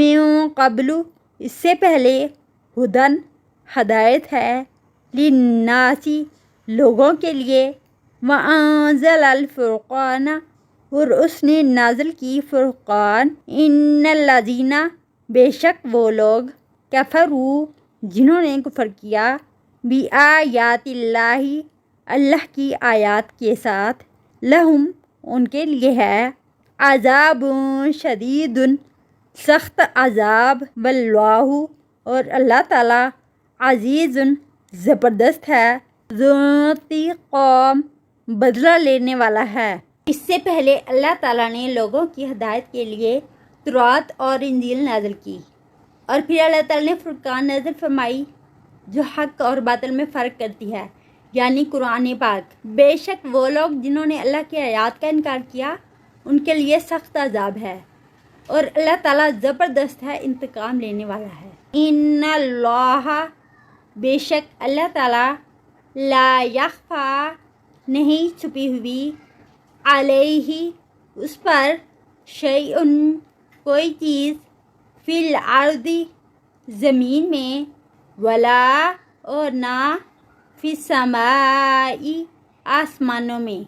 من قبل اس سے پہلے ہدن ہدایت ہے للناسی لوگوں کے لیے وانزل الفرقان اور اس نے نازل کی فرقان ان الذین بے شک وہ لوگ کفروا جنہوں نے کفر کیا بآیات اللہ اللہ کی آیات کے ساتھ لہم ان کے لیے ہے عذاب شدید سخت عذاب واللہ اور اللہ تعالی عزیز زبردست ہے ذو انتقام بدلہ لینے والا ہے۔ اس سے پہلے اللہ تعالیٰ نے لوگوں کی ہدایت کے لیے تورات اور انجیل نازل کی اور پھر اللہ تعالیٰ نے فرقان نازل فرمائی جو حق اور باطل میں فرق کرتی ہے، یعنی قرآن پاک۔ بے شک وہ لوگ جنہوں نے اللہ کی آیات کا انکار کیا ان کے لیے سخت عذاب ہے اور اللہ تعالیٰ زبردست ہے، انتقام لینے والا ہے۔ ان اللہ بے شک اللہ تعالیٰ لا یخفا نہیں چھپی ہوئی علیہ اس پر شیئن کوئی چیز فی الارض زمین میں ولا اور نہ فی السماء آسمانوں میں۔